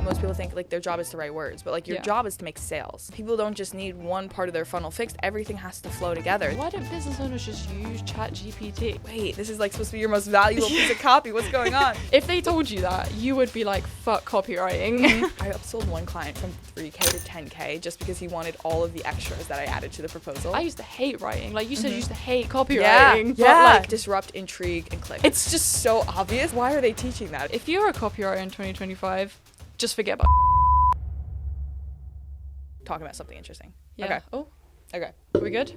most people think like their job is to write words, but like your job is to make sales. People don't just need one part of their funnel fixed. Everything has to flow together. Why don't business owners just use ChatGPT? Wait, this is like supposed to be your most valuable piece of copy. What's going on? If they told you that, you would be like, fuck copywriting. I upsold one client from 3K to 10K just because he wanted all of the extras that I added to the proposal. I used to hate writing. Like you said, you used to hate copywriting. Yeah. But like, disrupt, intrigue, and click. It's just so obvious. Why are they teaching that? if you're a copywriter in 2025, just forget about Talking about something interesting. Yeah. Okay. Oh, Okay. are we good?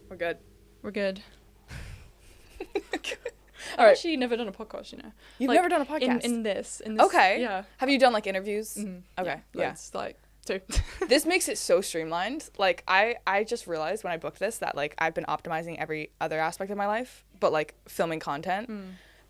We're good. We're good. All right. I've actually never done a podcast, you know. You've Like, never done a podcast? In this. Okay. Yeah. Have you done like interviews? Mhm. Okay. Yeah. It's like 2. This makes it so streamlined. Like I just realized when I booked this that like I've been optimizing every other aspect of my life, but like filming content.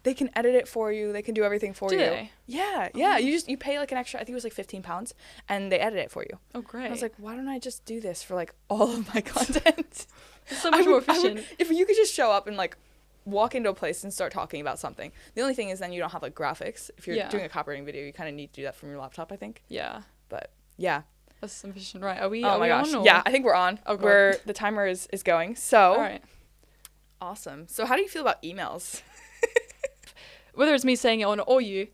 They can edit it for you. They can do everything for Do you. they? Yeah. Yeah. You pay like an extra, I think it was like £15, and they edit it for you. Oh, great. I was like, why don't I just do this for like all of my content? It's so much more efficient. If you could just show up and like walk into a place and start talking about something. The only thing is then you don't have like graphics. If you're doing a copywriting video, you kind of need to do that from your laptop, I think. Yeah. But yeah. That's efficient. Right. Are we Oh my gosh. on? Or? Yeah, I think we're on. Oh, God. Where the timer is going. So All right. awesome. So how do you feel about emails? Whether it's me saying it or you,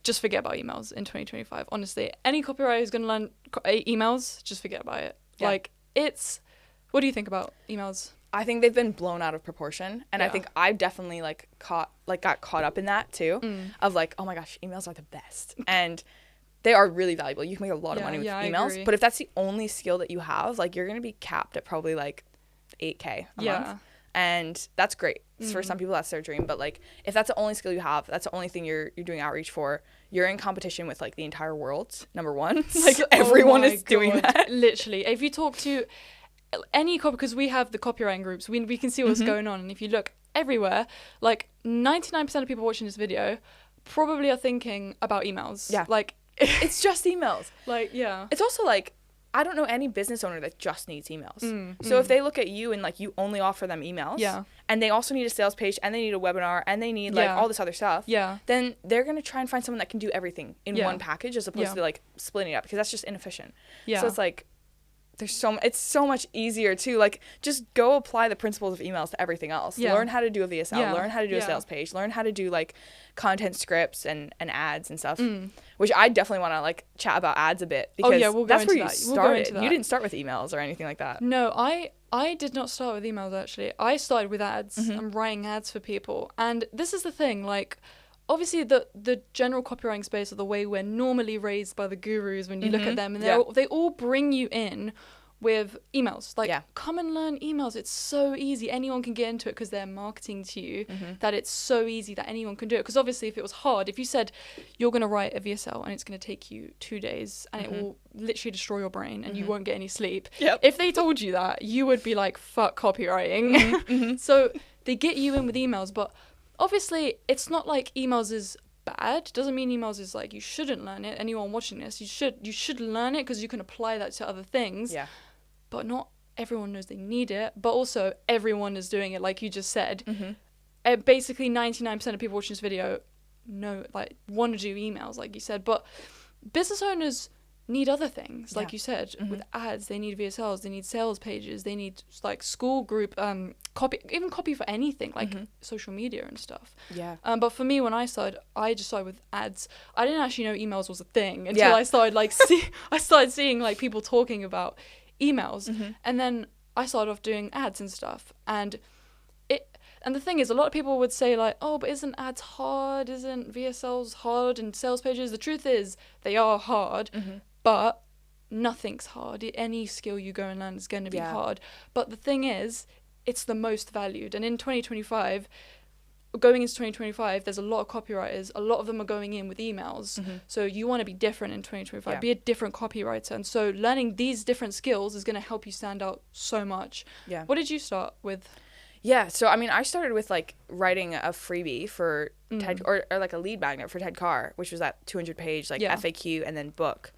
just forget about emails in 2025. Honestly, any copywriter who's going to learn emails, just forget about it. Yeah. Like, what do you think about emails? I think they've been blown out of proportion, and I think I definitely got caught up in that too, of like, oh my gosh, emails are the best, and they are really valuable. You can make a lot of money with emails, but if that's the only skill that you have, like you're gonna be capped at probably like 8K a month, and that's great. For some people, that's their dream, but like if that's the only skill you have, that's the only thing you're doing outreach for, you're in competition with like the entire world, number one. Like everyone is doing that. Literally, if you talk to any because we have the copywriting groups, we can see what's going on, and if you look everywhere, like 99% of people watching this video probably are thinking about emails. Yeah, like it's just emails. Like it's also like I don't know any business owner that just needs emails. So if they look at you and like you only offer them emails, and they also need a sales page, and they need a webinar, and they need like all this other stuff, then they're gonna try and find someone that can do everything in one package as opposed to like splitting it up, because that's just inefficient. So it's like it's so much easier to like just go apply the principles of emails to everything else. Learn how to do a VSL, learn how to do a sales page, learn how to do like content scripts and ads and stuff, which I definitely want to like chat about ads a bit, because we'll go that's into where you that. started. You didn't start with emails or anything like that. No, I did not start with emails, actually. I started with ads and writing ads for people. And this is the thing, like, obviously the general copywriting space, or the way we're normally raised by the gurus when you look at them, and they all bring you in with emails. Like, come and learn emails. It's so easy. Anyone can get into it because they're marketing to you, that it's so easy that anyone can do it. Because obviously if it was hard, if you said you're going to write a VSL and it's going to take you 2 days and it will literally destroy your brain and you won't get any sleep. If they told you that, you would be like, fuck copywriting. So they get you in with emails, but obviously it's not like emails is bad. Doesn't mean emails is like you shouldn't learn it. Anyone watching this, you should learn it, because you can apply that to other things. But not everyone knows they need it, but also everyone is doing it, like you just said. Basically 99% of people watching this video want to do emails, like you said, but business owners need other things, like you said. With ads, they need VSLs, they need sales pages, they need like school group copy for anything, like social media and stuff. But for me, when I started, I just started with ads. I didn't actually know emails was a thing until I started like I started seeing like people talking about emails, and then I started off doing ads and stuff. And the thing is, a lot of people would say like, oh, but isn't ads hard? Isn't VSLs hard, and sales pages? The truth is, they are hard, but nothing's hard. Any skill you go and learn is going to be hard. But the thing is, it's the most valued. And in 2025, going into 2025, there's a lot of copywriters. A lot of them are going in with emails. So you want to be different in 2025. Be a different copywriter. And so learning these different skills is going to help you stand out so much. What did you start with? So I mean, I started with like writing a freebie for TED, or like a lead magnet for TED Car, which was that 200-page like FAQ and then book,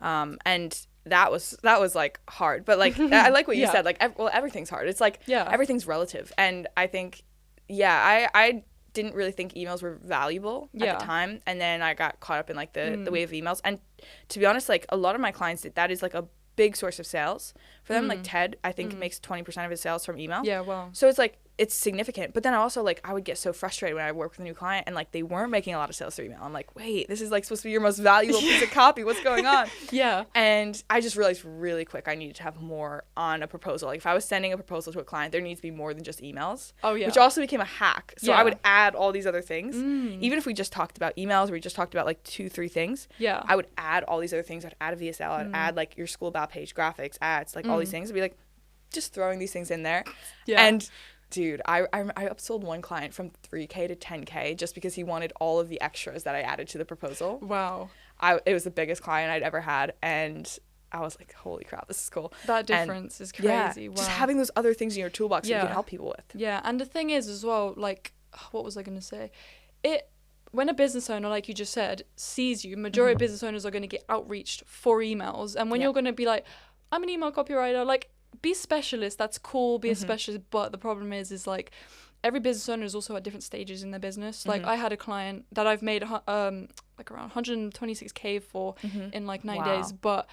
and that was like hard, but like I like what you said, like everything's hard. It's like everything's relative, and I think I didn't really think emails were valuable at the time. And then I got caught up in like the wave of emails. And to be honest, like a lot of my clients, that is like a big source of sales for them. Like Ted, I think makes 20% of his sales from email. Yeah, wow. So it's like, it's significant. But then also, like, I would get so frustrated when I work with a new client and like they weren't making a lot of sales through email. I'm like, wait, this is like supposed to be your most valuable piece of copy. What's going on? Yeah. And I just realized really quick I needed to have more on a proposal. Like if I was sending a proposal to a client, there needs to be more than just emails. Oh yeah. Which also became a hack. So I would add all these other things. Even if we just talked about emails or we just talked about like 2-3 things. Yeah. I would add all these other things. I'd add a VSL. I'd add like your school about page, graphics, ads, like all these things. I'd be like just throwing these things in there. Yeah. And dude, I upsold one client from 3K to 10K just because he wanted all of the extras that I added to the proposal. Wow. It was the biggest client I'd ever had, and I was like, holy crap, this is cool. That difference is crazy. Yeah, wow. Just having those other things in your toolbox that you can help people with. Yeah, and the thing is as well, like, what was I going to say? When a business owner, like you just said, sees you, majority of business owners are going to get outreached for emails. And when you're going to be like, I'm an email copywriter, like, be specialist, that's cool, be a specialist, but the problem is like every business owner is also at different stages in their business. Like I had a client that I've made like around 126K for in like 9 days, but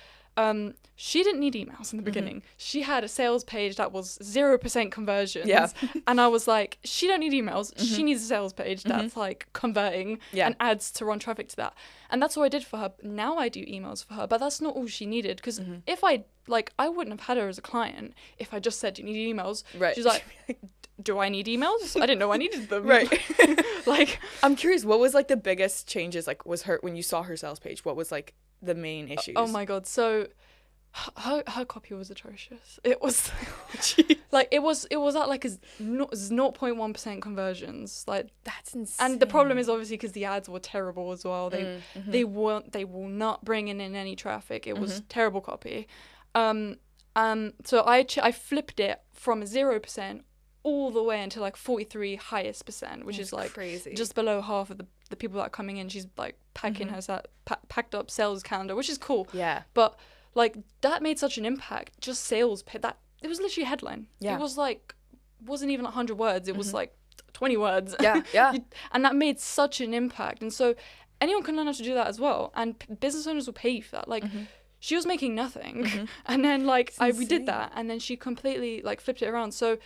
she didn't need emails in the beginning. She had a sales page that was 0% conversions. Yeah. And I was like, she don't need emails. She needs a sales page that's like converting and ads to run traffic to that. And that's what I did for her. Now I do emails for her, but that's not all she needed. Because if I wouldn't have had her as a client if I just said, do you need emails? Right. She's like, do I need emails? I didn't know I needed them. Right. Like, I'm curious, what was like the biggest changes? Like, was her, when you saw her sales page, what was like the main issues? Oh my God. So her copy was atrocious. It was like, it was at like 0.1% conversions. Like, that's insane. And the problem is obviously because the ads were terrible as well. They will not bring in any traffic. It was terrible copy. So I flipped it from 0% all the way into like 43 highest percent, which is like crazy. Just below half of the people that are coming in. She's like packing her packed up sales calendar, which is cool. Yeah. But like that made such an impact. Just sales that it was literally a headline. Yeah. It was like wasn't even 100 words. It was like 20 words. Yeah. Yeah. And that made such an impact. And so anyone can learn how to do that as well. And business owners will pay you for that. Like. She was making nothing, and then like we did that, and then she completely like flipped it around. So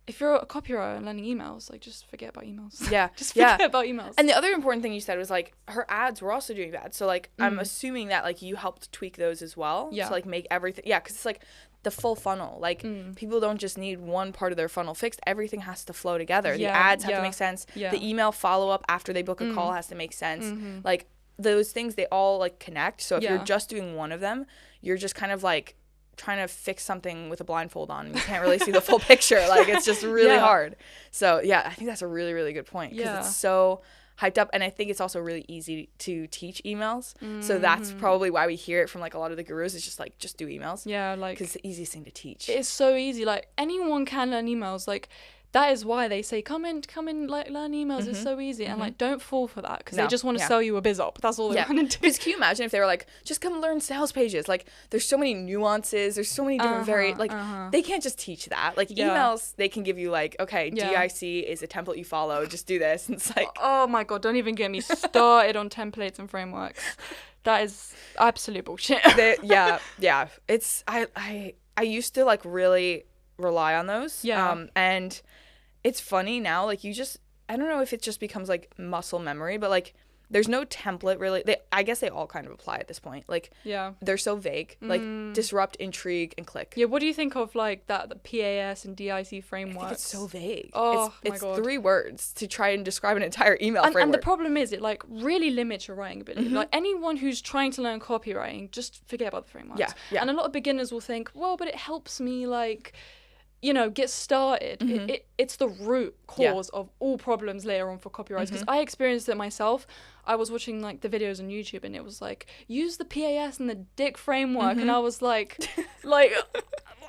if you're a copywriter and learning emails, like just forget about emails. Yeah, just forget about emails. And the other important thing you said was like her ads were also doing bad. So like I'm assuming that like you helped tweak those as well. Yeah. To like make everything. Yeah, because it's like the full funnel. Like people don't just need one part of their funnel fixed. Everything has to flow together. Yeah. The ads have to make sense. Yeah. The email follow up after they book a call has to make sense. Like. Those things, they all like connect. So if you're just doing one of them, you're just kind of like trying to fix something with a blindfold on and you can't really see the full picture. Like it's just really hard. So yeah, I think that's a really, really good point because it's so hyped up, and I think it's also really easy to teach emails. So that's probably why we hear it from like a lot of the gurus. It's just like, just do emails. Yeah, like because it's the easiest thing to teach. It's so easy. Like anyone can learn emails. Like that is why they say come in, like learn emails. It's so easy, and like don't fall for that because they just want to sell you a biz up. That's all they want to do. Because can you imagine if they were like, just come learn sales pages? Like there's so many nuances. There's so many different they can't just teach that. Like emails, they can give you like, okay, DIC is a template you follow. Just do this. And it's like, oh my God, don't even get me started on templates and frameworks. That is absolute bullshit. It's I used to like really rely on those. And it's funny now, like I don't know if it just becomes like muscle memory, but like there's no template really. I guess they all kind of apply at this point. Like they're so vague. Like disrupt, intrigue, and click. Yeah, what do you think of like the PAS and DIC frameworks? I think it's so vague. Oh it's my God. 3 words to try and describe an entire email framework. And the problem is it like really limits your writing ability. Like anyone who's trying to learn copywriting, just forget about the frameworks. Yeah. And a lot of beginners will think, well, but it helps me like, you know, get started. It's the root cause of all problems later on for copywriters. Because I experienced it myself. I was watching like the videos on YouTube and it was like, use the PAS and the DIC framework. And I was like, I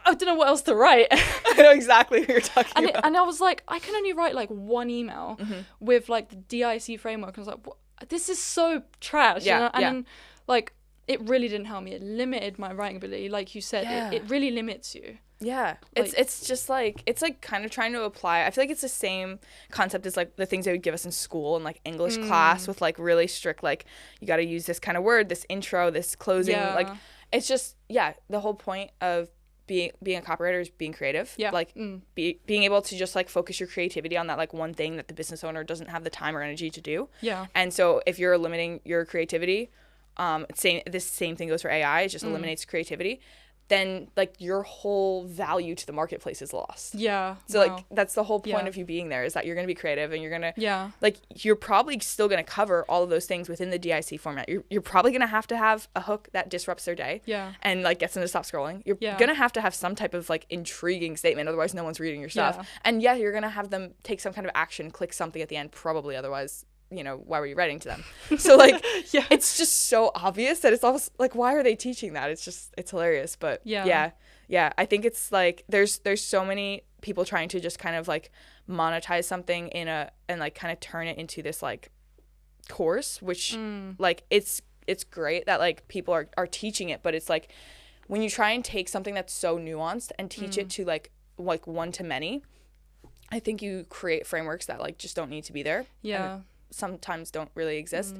don't know what else to write. I know exactly what you're talking about. And I was like, I can only write like one email with like the DIC framework. And I was like, what? This is so trash. And like, it really didn't help me. It limited my writing ability. Like you said, it really limits you. Yeah. It's just like, it's like kind of trying to apply. I feel like it's the same concept as like the things they would give us in school and like English class with like really strict, like you got to use this kind of word, this intro, this closing. Like it's just, the whole point of being a copywriter is being creative. Like being able to just like focus your creativity on that like one thing that the business owner doesn't have the time or energy to do. And so if you're limiting your creativity, this same thing goes for AI. It just eliminates creativity. Then like your whole value to the marketplace is lost. So like that's the whole point of you being there, is that you're going to be creative and you're going to like you're probably still going to cover all of those things within the DIC format. You're probably going to have a hook that disrupts their day and like gets them to stop scrolling. You're going to have some type of like intriguing statement, otherwise no one's reading your stuff. And you're going to have them take some kind of action, click something at the end, probably, otherwise why were you writing to them? So like it's just so obvious that it's almost like, why are they teaching that? It's hilarious. But I think it's like there's so many people trying to just kind of like monetize something and like kind of turn it into this like course, which like it's great that like people are teaching it, but it's like when you try and take something that's so nuanced and teach it to like one to many, I think you create frameworks that like just don't need to be there. Sometimes don't really exist,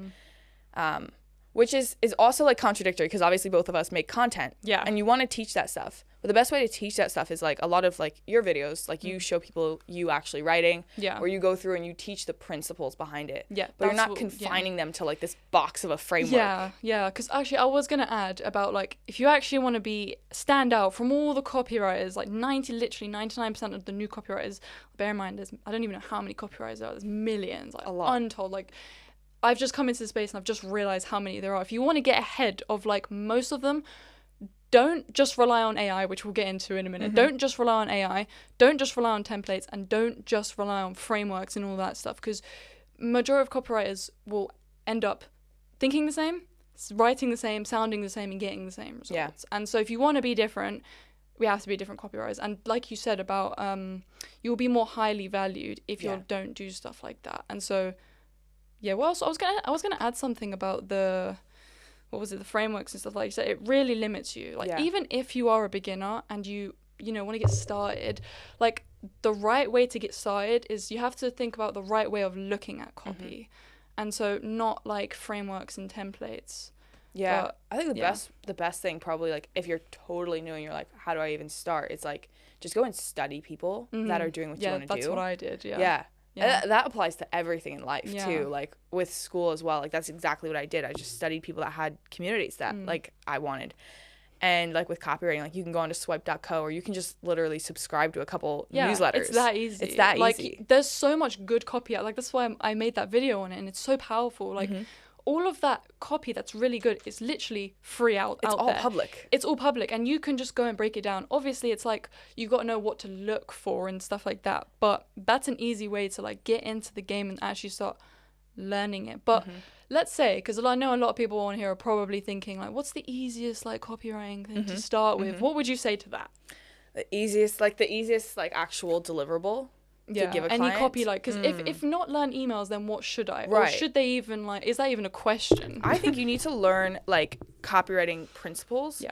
which is also like contradictory, because obviously both of us make content and you want to teach that stuff, but the best way to teach that stuff is like a lot of like your videos, like you show people you actually writing, or you go through and you teach the principles behind it, but you're not confining them to like this box of a framework. Because actually I was gonna add about like, if you actually want to stand out from all the copywriters, like literally 99% of the new copywriters, bear in mind I don't even know how many copywriters there are, there's millions, like a lot, untold. Like I've just come into the space and I've just realized how many there are. If you want to get ahead of like most of them, don't just rely on AI, which we'll get into in a minute. Don't just rely on AI. Don't just rely on templates, and don't just rely on frameworks and all that stuff, because majority of copywriters will end up thinking the same, writing the same, sounding the same, and getting the same results. And so if you want to be different, we have to be different copywriters. And like you said about you'll be more highly valued if you don't do stuff like that. And so well, so I was gonna add something about the frameworks and stuff like that. It really limits you. Like even if you are a beginner and you want to get started, like the right way to get started is you have to think about the right way of looking at copy, and so not like frameworks and templates. But, I think the best thing probably, like if you're totally new and you're like, how do I even start? It's like just go and study people that are doing what you want to do. That's what I did. That applies to everything in life too, like with school as well. Like that's exactly what I did. I just studied people that had communities that like I wanted. And like with copywriting, like you can go onto swipe.co, or you can just literally subscribe to a couple newsletters. It's that easy. Like there's so much good copy out. Like that's why I made that video on it, and it's so powerful. Like all of that copy that's really good is literally free out there. It's all public. It's all public, and you can just go and break it down. Obviously, it's like you got to know what to look for and stuff like that. But that's an easy way to like get into the game and actually start learning it. But let's say, because I know a lot of people on here are probably thinking like, what's the easiest like copywriting thing to start with? What would you say to that? The easiest like actual deliverable. To give a any client. copy, like, because if not learn emails, then what should I? Right. Or should they even like? Is that even a question? I think you need to learn like copywriting principles.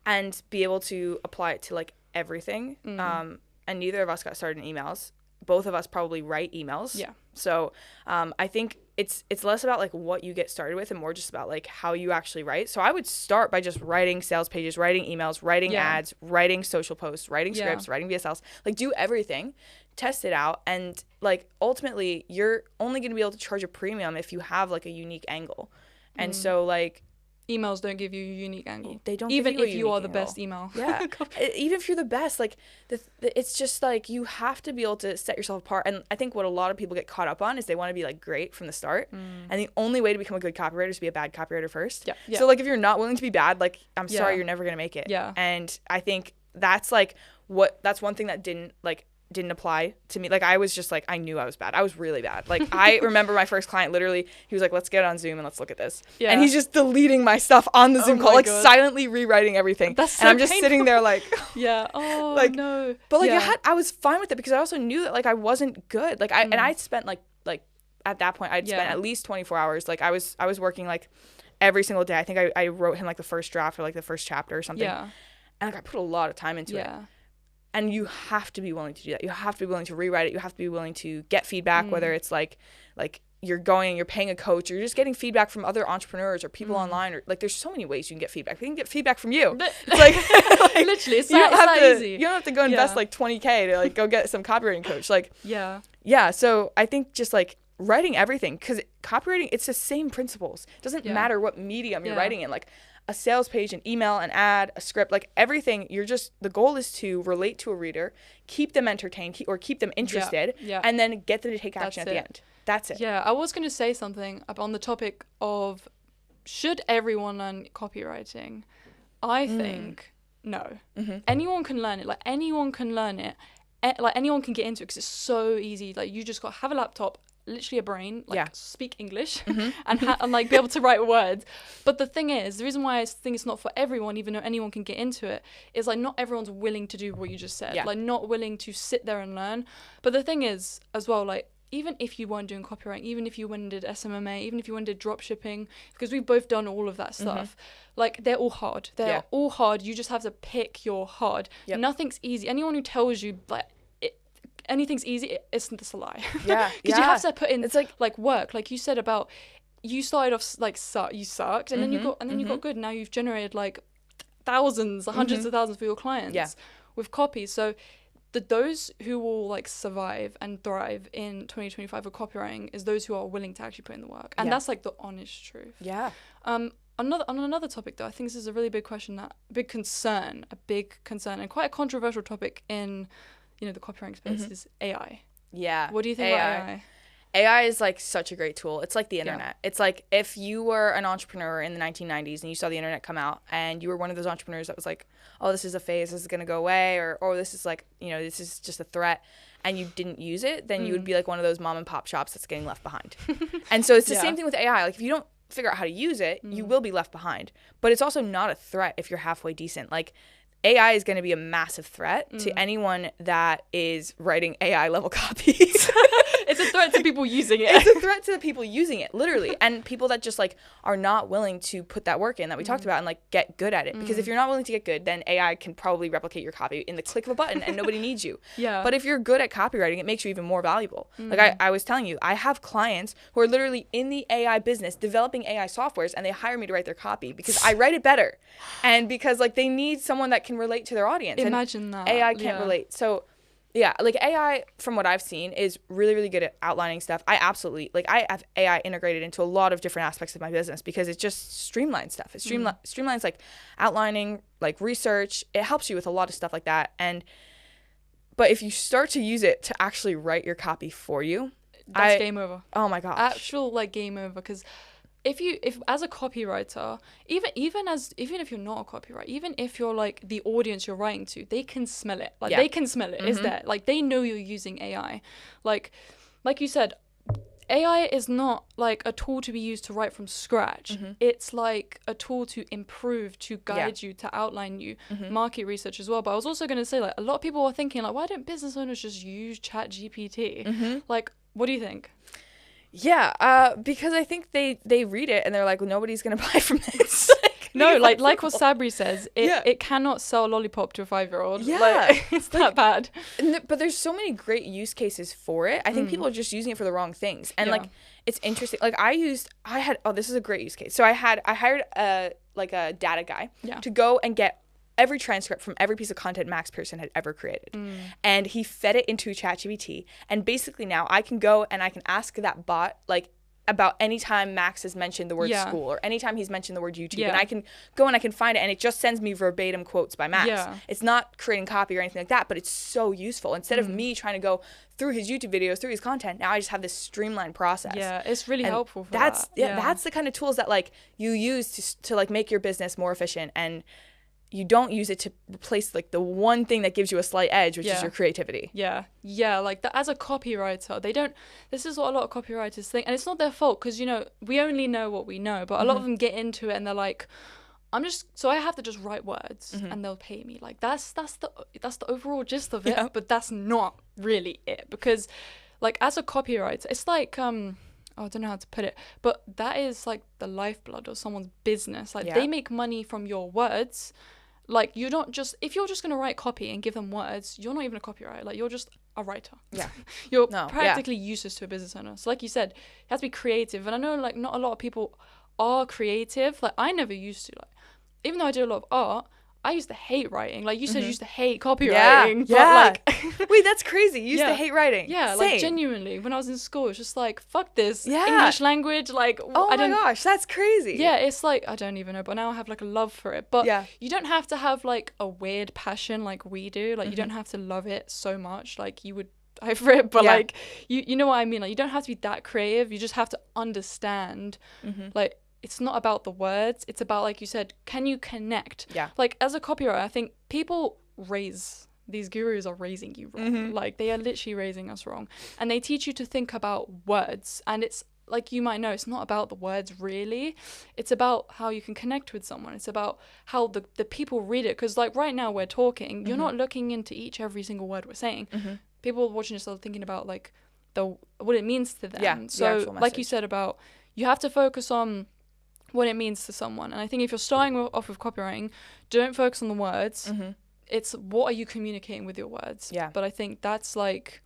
And be able to apply it to like everything. And neither of us got started in emails. Both of us probably write emails. So I think it's less about like what you get started with and more just about like how you actually write. So I would start by just writing sales pages, writing emails, writing ads, writing social posts, writing scripts, writing VSLs. Like do everything, test it out, and like ultimately you're only going to be able to charge a premium if you have like a unique angle. And so like emails don't give you a unique angle. They don't even give you if you are the best email. Even if you're the best, like it's just like you have to be able to set yourself apart. And I think what a lot of people get caught up on is they want to be like great from the start, and the only way to become a good copywriter is to be a bad copywriter first. So like if you're not willing to be bad, like I'm sorry, you're never gonna make it. And I think that's like that's one thing that didn't apply to me. Like I was just like, I knew I was bad. I was really bad. Like I remember my first client, literally he was like, let's get on Zoom and let's look at this. And he's just deleting my stuff on the Zoom call, like silently rewriting everything. That's so and I'm just sitting there like no. But like I was fine with it because I also knew that like I wasn't good. Like and I spent like at that point I'd spent at least 24 hours. Like I was working like every single day. I think I wrote him like the first draft or like the first chapter or something. And like I put a lot of time into it. And you have to be willing to do that. You have to be willing to rewrite it. You have to be willing to get feedback, whether it's like you're going and you're paying a coach, or you're just getting feedback from other entrepreneurs or people online, or like there's so many ways you can get feedback. We can get feedback from you. It's like literally, it's that easy. You don't have to go invest like $20K to like go get some copywriting coach. Like yeah. So I think just like writing everything, because copywriting, it's the same principles. It doesn't matter what medium you're writing in. Like a sales page, an email, an ad, a script, like everything. The goal is to relate to a reader, keep them entertained, keep them interested, and then get them to take action at the end. That's it. Yeah, I was going to say something on the topic of should everyone learn copywriting? I think no. Anyone can learn it. Like anyone can learn it. Like anyone can get into it because it's so easy. Like you just got to have a laptop, literally a brain, like speak English and like be able to write words. But the thing is, the reason why I think it's not for everyone, even though anyone can get into it, is like not everyone's willing to do what you just said. Like not willing to sit there and learn. But the thing is as well, like even if you weren't doing copywriting, even if you went and did SMMA, even if you went and did drop shipping, because we've both done all of that stuff, like they're all hard. They're all hard. You just have to pick your hard. Nothing's easy. Anyone who tells you like anything's easy, it's a lie. Because you have to put in, it's like work, like you said about, you started off like you sucked, and then you got you got good. Now you've generated like thousands, hundreds of thousands for your clients with copy. So those who will like survive and thrive in 2025 with copywriting is those who are willing to actually put in the work, and that's like the honest truth. On another topic though, I think this is a really big question, a big concern, and quite a controversial topic in the copywriting space is AI. What do you think about AI? AI is like such a great tool. It's like the internet. It's like if you were an entrepreneur in the 1990s and you saw the internet come out and you were one of those entrepreneurs that was like, oh, this is a phase, this is going to go away, or oh, this is like, this is just a threat, and you didn't use it, then you would be like one of those mom and pop shops that's getting left behind. And so it's the same thing with AI. Like if you don't figure out how to use it, you will be left behind. But it's also not a threat if you're halfway decent. Like AI is going to be a massive threat to anyone that is writing AI level copy. It's a threat to people using it. It's a threat to the people using it, literally. And people that just like are not willing to put that work in that we talked about and like get good at it. Because if you're not willing to get good, then AI can probably replicate your copy in the click of a button and nobody needs you. But if you're good at copywriting, it makes you even more valuable. Like I was telling you, I have clients who are literally in the AI business developing AI softwares, and they hire me to write their copy because I write it better. And because like they need someone that can relate to their audience. Imagine that. AI can't relate. So yeah, like AI, from what I've seen, is really, really good at outlining stuff. I have AI integrated into a lot of different aspects of my business because it just streamlines stuff. It streamlines like outlining, like research. It helps you with a lot of stuff like that. But if you start to use it to actually write your copy for you, that's game over. Oh my gosh. Actual like game over, because if as a copywriter, even if you're not a copywriter, even if you're like the audience you're writing to, they can smell it. Like they can smell it. It's there. Like they know you're using AI. Like you said, AI is not like a tool to be used to write from scratch. It's like a tool to improve, to guide you, to outline you, market research as well. But I was also going to say, like, a lot of people are thinking like, why don't business owners just use ChatGPT? Like, what do you think? Yeah, because I think they read it and they're like, well, nobody's gonna buy from this. No, like what Sabri says, it cannot sell a lollipop to a 5-year-old. Yeah, like, it's that bad. But there's so many great use cases for it. I think people are just using it for the wrong things. And like, it's interesting. Like this is a great use case. So I hired a data guy to go and get every transcript from every piece of content Max Pearson had ever created. And he fed it into ChatGPT. And basically now I can go and I can ask that bot, like, about any time Max has mentioned the word school or anytime he's mentioned the word YouTube. And I can go and I can find it, and it just sends me verbatim quotes by Max. It's not creating copy or anything like that, but it's so useful. Instead of me trying to go through his YouTube videos, through his content, now I just have this streamreplace process. Yeah, it's really helpful for that. That's the kind of tools that like you use to like make your business more efficient, and you don't use it to replace like the one thing that gives you a slight edge, which is your creativity. Like that. As a copywriter, this is what a lot of copywriters think, and it's not their fault, because we only know what we know, but a lot of them get into it and they're like, I have to just write words and they'll pay me. Like that's the overall gist of it, but that's not really it, because like as a copywriter, it's like I don't know how to put it, but that is like the lifeblood of someone's business. Like they make money from your words, Like, you don't just, if you're just going to write copy and give them words, you're not even a copywriter. Like, you're just a writer. Yeah. You're practically useless to a business owner. So like you said, you have to be creative. And I know, like, not a lot of people are creative. Like, I never used to. Like, even though I do a lot of art, I used to hate writing. Like, you said you used to hate copywriting. Yeah. But like, wait, that's crazy. You used to hate writing. Yeah, Same. like, genuinely. When I was in school, it's just like, fuck this. English language. Like, oh my gosh, that's crazy. Yeah, it's like, I don't even know. But now I have, like, a love for it. But you don't have to have, like, a weird passion like we do. Like, you don't have to love it so much. Like, you would die for it. But, like, you know what I mean? Like, you don't have to be that creative. You just have to understand, like, it's not about the words. It's about, like you said, can you connect? Yeah. Like, as a copywriter, I think these gurus are raising you wrong. Like, they are literally raising us wrong. And they teach you to think about words. And it's, like, you might know, it's not about the words, really. It's about how you can connect with someone. It's about how the people read it. Because, like, right now we're talking. You're not looking into every single word we're saying. People watching this are thinking about, like, what it means to them. Yeah, so, like you said about, you have to focus on what it means to someone. And I think if you're starting off with copywriting, don't focus on the words. It's what are you communicating with your words. Yeah. But I think that's, like,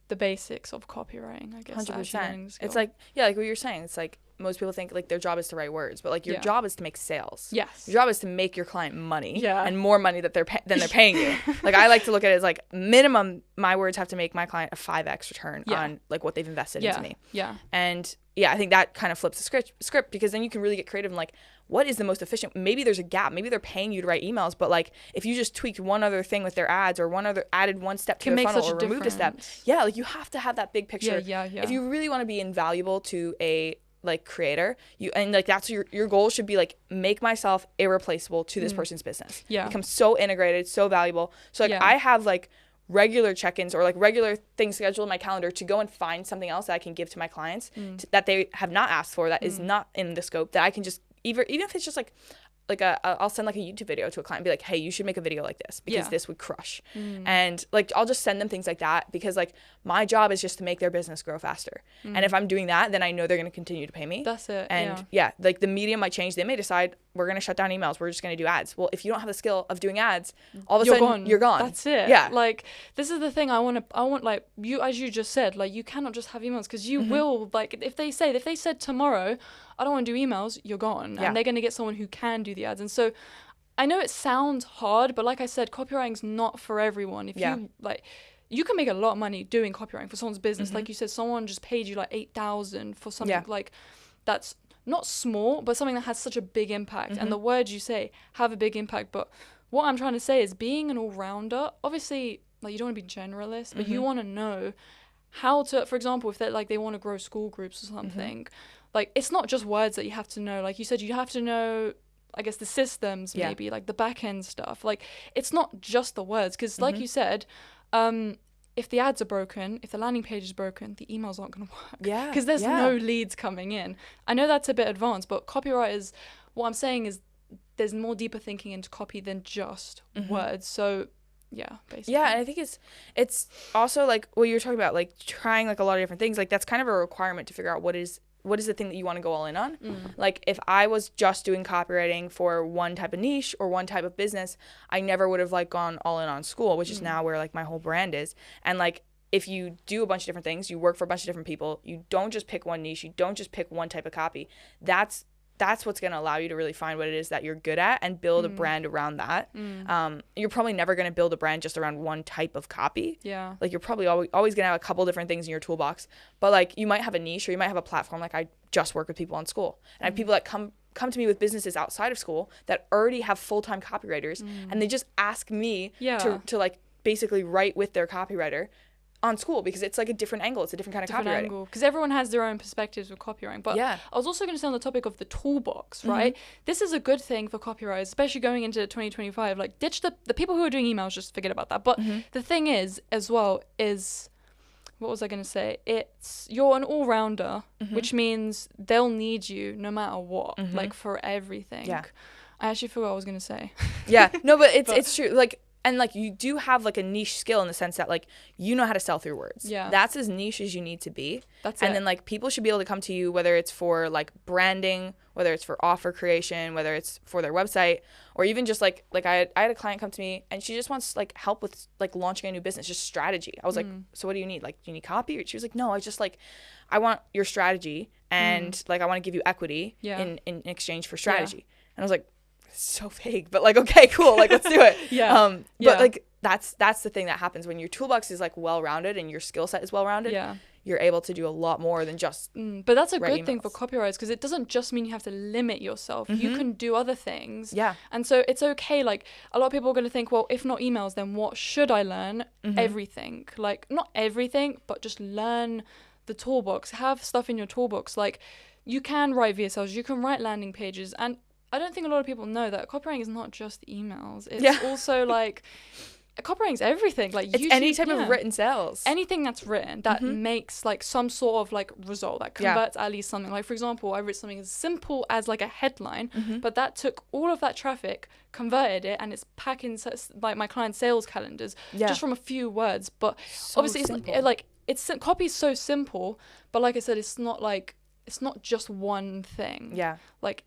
the basics of copywriting, I guess. 100%. It's like, like what you're saying, it's like most people think, like, their job is to write words, but, like, your job is to make sales. Yes. Your job is to make your client money and more money than they're paying you. Like, I like to look at it as, like, minimum my words have to make my client a 5x return on, like, what they've invested into me. Yeah. And I think that kind of flips the script because then you can really get creative and, like, what is the most efficient? Maybe there's a gap. Maybe they're paying you to write emails, but, like, if you just tweaked one other thing with their ads or added one step to their funnel or removed a step. Yeah, like, you have to have that big picture. Yeah. If you really want to be invaluable to a, like, creator, that's your goal should be, like, make myself irreplaceable to this person's business. Yeah. Become so integrated, so valuable. So, like, I have, like, regular check-ins or, like, regular things scheduled in my calendar to go and find something else that I can give to my clients that they have not asked for, that is not in the scope, that I can just even if it's just like I'll send, like, a YouTube video to a client and be like, hey, you should make a video like this because this would crush. And, like, I'll just send them things like that because, like, my job is just to make their business grow faster. And if I'm doing that, then I know they're going to continue to pay me. That's it. And like, the medium might change. They may decide we're going to shut down emails. We're just going to do ads. Well, if you don't have the skill of doing ads, all of a sudden you're gone. That's it. Yeah. Like, this is the thing I want, like, you, as you just said, like, you cannot just have emails because you will, like, if they said tomorrow, I don't want to do emails, you're gone. And they're going to get someone who can do the ads. And so I know it sounds hard, but like I said, copywriting's not for everyone. If you, like, you can make a lot of money doing copywriting for someone's business. Like you said, someone just paid you, like, 8,000 for something like that's not small, but something that has such a big impact. And the words you say have a big impact. But what I'm trying to say is being an all-rounder, obviously, like, you don't want to be generalist, but you want to know how to, for example, if they're, like, they want to grow school groups or something, like, it's not just words that you have to know. Like you said, you have to know, I guess, the systems, maybe, like, the back end stuff. Like, it's not just the words, because like you said, if the ads are broken, if the landing page is broken, the emails aren't going to work. Yeah. Because there's no leads coming in. I know that's a bit advanced, but copywriters, what I'm saying is there's more deeper thinking into copy than just words. So, yeah, basically. Yeah, and I think it's also, like, what you're talking about, like, trying, like, a lot of different things. Like, that's kind of a requirement to figure out what is the thing that you want to go all in on. Like, if I was just doing copywriting for one type of niche or one type of business, I never would have, like, gone all in on school, which is now where, like, my whole brand is. And, like, if you do a bunch of different things, you work for a bunch of different people, you don't just pick one niche, you don't just pick one type of copy, that's what's going to allow you to really find what it is that you're good at and build a brand around that. You're probably never going to build a brand just around one type of copy. Yeah. Like, you're probably always going to have a couple different things in your toolbox. But, like, you might have a niche or you might have a platform. Like, I just work with people on school. And I have people that come to me with businesses outside of school that already have full-time copywriters. And they just ask me to, like, basically write with their copywriter on school because it's, like, a different angle. It's a different kind of copywriting. Because everyone has their own perspectives with copywriting. But I was also going to say on the topic of the toolbox, right? This is a good thing for copywriters, especially going into 2025. Like, ditch the people who are doing emails, just forget about that. But the thing is, as well, is, what was I going to say? It's, you're an all-rounder, which means they'll need you no matter what, like, for everything. Yeah. I actually forgot what I was going to say. Yeah. No, but it's true. Like, and like you do have like a niche skill in the sense that like you know how to sell through words. Yeah. That's as niche as you need to be. That's and it. then like people should be able to come to you, whether it's for like branding, whether it's for offer creation, whether it's for their website, or even just like I had a client come to me and she just wants like help with like launching a new business, just strategy. I was like, so what do you need? Like, do you need copy? She was like, no, I just like, I want your strategy and like I want to give you equity in exchange for strategy. And I was like, so vague, but like, okay, cool, like let's do it. But like that's the thing that happens when your toolbox is like well-rounded and your skill set is well-rounded. You're able to do a lot more than just but that's a good thing for copywriters, because it doesn't just mean you have to limit yourself. You can do other things. And so it's okay. Like a lot of people are going to think, well, if not emails, then what should I learn? Everything. Like not everything, but just learn the toolbox. Have stuff in your toolbox. Like you can write VSLs, you can write landing pages, and I don't think a lot of people know that copywriting is not just emails. It's also like copywriting is everything. Like it's any type of written sales. Anything that's written that makes like some sort of like result that converts at least something. Like for example, I wrote something as simple as like a headline, but that took all of that traffic, converted it, and it's packing like my client's sales calendars just from a few words. But obviously it's copy is so simple, but like I said, it's not just one thing. Like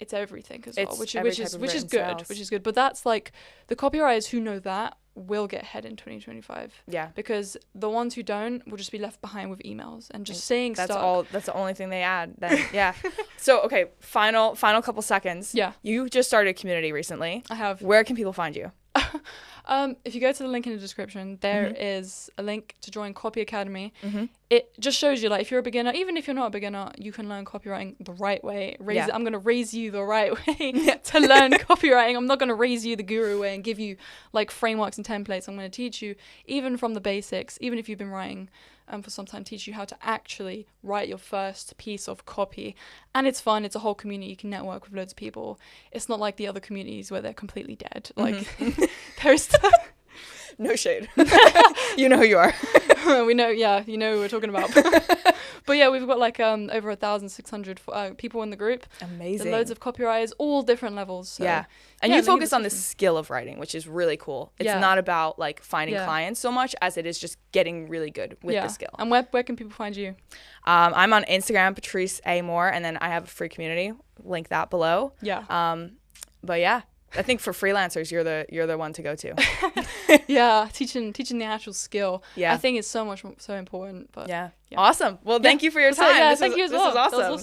it's everything as well, which is good. But that's like the copywriters who know that will get ahead in 2025. Because the ones who don't will just be left behind with emails and just saying stuff. That's the only thing they add then. So okay, final couple seconds. You just started a community recently. I have. Where can people find you? If you go to the link in the description, there is a link to join Copy Academy. It just shows you, like, if you're a beginner, even if you're not a beginner, you can learn copywriting the right way. I'm going to raise you the right way to learn copywriting. I'm not going to raise you the guru way and give you like frameworks and templates. I'm going to teach you even from the basics, even if you've been writing for some time, teach you how to actually write your first piece of copy. And it's fun. It's a whole community. You can network with loads of people. It's not like the other communities where they're completely dead. Like there's no shade. You know who you are. We know, you know who we're talking about. But yeah, we've got like over 1,600 people in the group. Amazing. Loads of copywriters, all different levels. So, and you focus on the skill of writing, which is really cool. It's not about like finding clients so much as it is just getting really good with the skill. And where can people find you? I'm on Instagram, Patrice A. Moore, and then I have a free community. Link that below. But yeah, I think for freelancers, you're the one to go to. Teaching the actual skill. I think it's so important. But awesome. Well, thank you for your time. Thank you as well. This is awesome.